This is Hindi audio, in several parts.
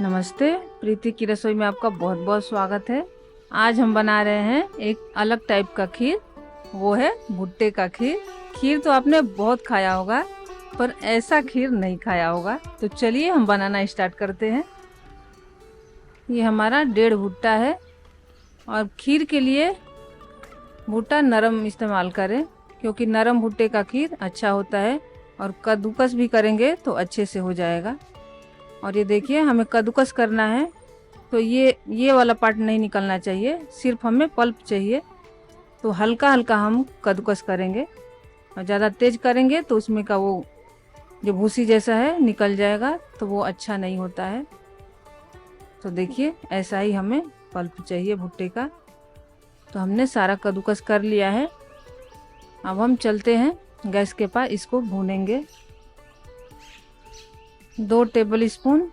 नमस्ते। प्रीति की रसोई में आपका बहुत बहुत स्वागत है। आज हम बना रहे हैं एक अलग टाइप का खीर, वो है भुट्टे का खीर। खीर तो आपने बहुत खाया होगा, पर ऐसा खीर नहीं खाया होगा। तो चलिए हम बनाना स्टार्ट करते हैं। ये हमारा 1.5 भुट्टा है और खीर के लिए भुट्टा नरम इस्तेमाल करें, क्योंकि नरम भुट्टे का खीर अच्छा होता है और कद्दूकस भी करेंगे तो अच्छे से हो जाएगा। और ये देखिए, हमें कद्दूकस करना है तो ये वाला पार्ट नहीं निकलना चाहिए, सिर्फ हमें पल्प चाहिए। तो हल्का हल्का हम कद्दूकस करेंगे, और ज़्यादा तेज करेंगे तो उसमें का वो जो भूसी जैसा है निकल जाएगा, तो वो अच्छा नहीं होता है। तो देखिए, ऐसा ही हमें पल्प चाहिए भुट्टे का। तो हमने सारा कद्दूकस कर लिया है। अब हम चलते हैं गैस के पास, इसको भूनेंगे। 2 टेबल स्पून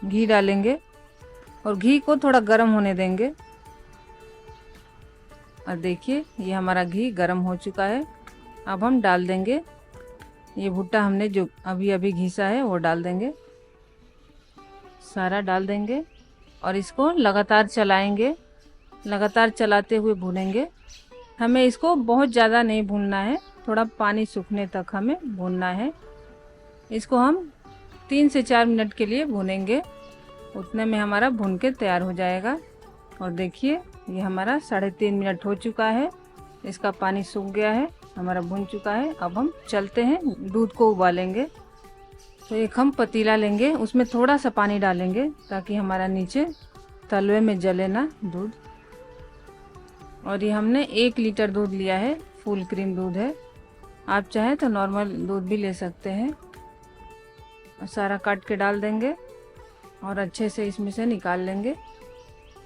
घी डालेंगे और घी को थोड़ा गर्म होने देंगे। और देखिए, ये हमारा घी गर्म हो चुका है। अब हम डाल देंगे ये भुट्टा, हमने जो अभी अभी घिसा है वो डाल देंगे, सारा डाल देंगे और इसको लगातार चलाएंगे। लगातार चलाते हुए भूनेंगे। हमें इसको बहुत ज़्यादा नहीं भूनना है, थोड़ा पानी सूखने तक हमें भूनना है। इसको हम 3 से 4 मिनट के लिए भूनेंगे, उतने में हमारा भून के तैयार हो जाएगा। और देखिए, ये हमारा 3.5 मिनट हो चुका है, इसका पानी सूख गया है, हमारा भून चुका है। अब हम चलते हैं, दूध को उबालेंगे। तो एक हम पतीला लेंगे, उसमें थोड़ा सा पानी डालेंगे ताकि हमारा नीचे तलवे में जले ना दूध। और ये हमने 1 लीटर दूध लिया है, फुल क्रीम दूध है। आप चाहें तो नॉर्मल दूध भी ले सकते हैं। और सारा काट के डाल देंगे और अच्छे से इसमें से निकाल लेंगे।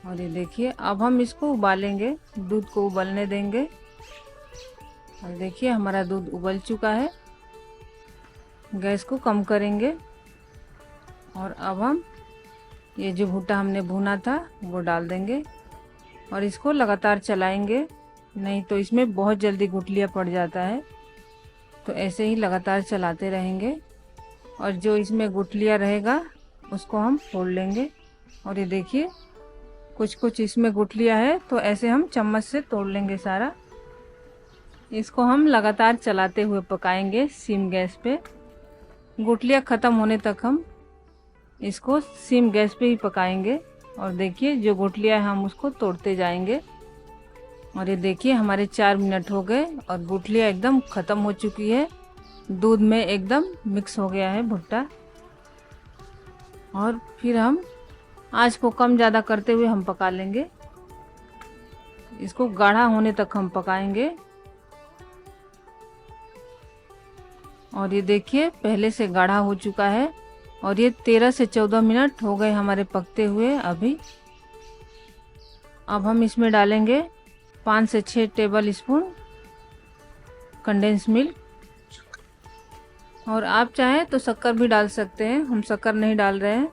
और ये देखिए, अब हम इसको उबालेंगे, दूध को उबलने देंगे। और देखिए, हमारा दूध उबल चुका है। गैस को कम करेंगे और अब हम ये जो भुट्टा हमने भुना था वो डाल देंगे और इसको लगातार चलाएंगे, नहीं तो इसमें बहुत जल्दी गुठलियाँ पड़ जाता है। तो ऐसे ही लगातार चलाते रहेंगे और जो इसमें गुठलियाँ रहेगा उसको हम फोड़ लेंगे। और ये देखिए, कुछ कुछ इसमें गुठलियाँ है, तो ऐसे हम चम्मच से तोड़ लेंगे सारा। इसको हम लगातार चलाते हुए पकाएंगे सिम गैस पे। गुठलियाँ ख़त्म होने तक हम इसको सिम गैस पे ही पकाएंगे। और देखिए, जो गुठलियाँ हम उसको तोड़ते जाएंगे। और ये देखिए, हमारे 4 मिनट हो गए और गुठलियाँ एकदम ख़त्म हो चुकी है, दूध में एकदम मिक्स हो गया है भुट्टा। और फिर हम आँच को कम ज़्यादा करते हुए हम पका लेंगे, इसको गाढ़ा होने तक हम पकाएंगे। और ये देखिए, पहले से गाढ़ा हो चुका है और ये 13 से 14 मिनट हो गए हमारे पकते हुए अभी। अब हम इसमें डालेंगे 5 से 6 टेबल स्पून कंडेंस मिल्क। और आप चाहें तो शक्कर भी डाल सकते हैं, हम शक्कर नहीं डाल रहे हैं,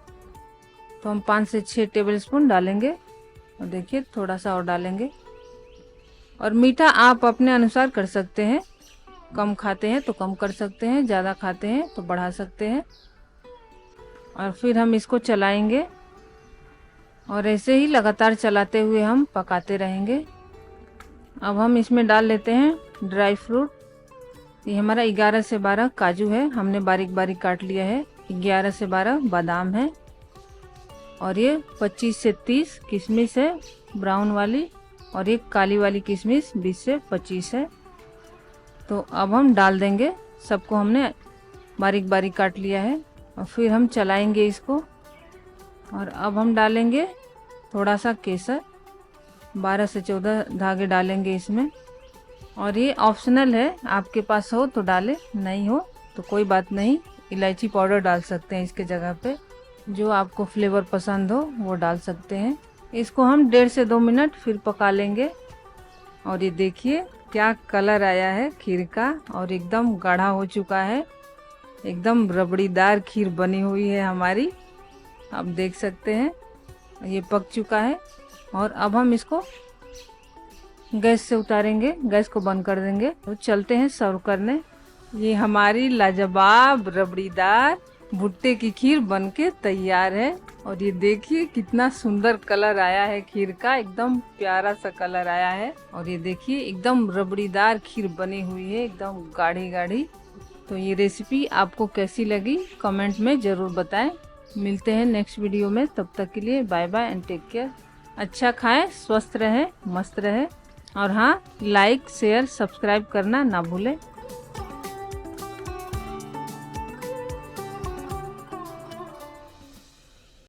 तो हम 5 से 6 टेबल स्पून डालेंगे। और देखिए, थोड़ा सा और डालेंगे। और मीठा आप अपने अनुसार कर सकते हैं, कम खाते हैं तो कम कर सकते हैं, ज़्यादा खाते हैं तो बढ़ा सकते हैं। और फिर हम इसको चलाएंगे और ऐसे ही लगातार चलाते हुए हम पकाते रहेंगे। अब हम इसमें डाल लेते हैं ड्राई फ्रूट। ये हमारा 11 से 12 काजू है, हमने बारीक बारीक काट लिया है। 11 से 12 बादाम है और ये 25 से 30 किशमिश है, ब्राउन वाली। और ये काली वाली किशमिश 20 से 25 है। तो अब हम डाल देंगे, सबको हमने बारीक बारीक काट लिया है। और फिर हम चलाएंगे इसको। और अब हम डालेंगे थोड़ा सा केसर, 12 से 14 धागे डालेंगे इसमें। और ये ऑप्शनल है, आपके पास हो तो डालें, नहीं हो तो कोई बात नहीं, इलायची पाउडर डाल सकते हैं इसके जगह पे, जो आपको फ्लेवर पसंद हो वो डाल सकते हैं। इसको हम 1.5 से 2 मिनट फिर पका लेंगे। और ये देखिए, क्या कलर आया है खीर का, और एकदम गाढ़ा हो चुका है, एकदम रबड़ीदार खीर बनी हुई है हमारी। आप देख सकते हैं ये पक चुका है। और अब हम इसको गैस से उतारेंगे, गैस को बंद कर देंगे। तो चलते हैं सर्व करने। ये हमारी लाजवाब रबड़ीदार भुट्टे की खीर बनके तैयार है। और ये देखिए कितना सुंदर कलर आया है खीर का, एकदम प्यारा सा कलर आया है। और ये देखिए एकदम रबड़ीदार खीर बनी हुई है, एकदम गाढ़ी गाढ़ी। तो ये रेसिपी आपको कैसी लगी कमेंट में ज़रूर बताएं। मिलते हैं नेक्स्ट वीडियो में, तब तक के लिए bye bye and take care. अच्छा खाएं, स्वस्थ रहें, मस्त रहें। और हाँ, लाइक शेयर सब्सक्राइब करना ना भूलें।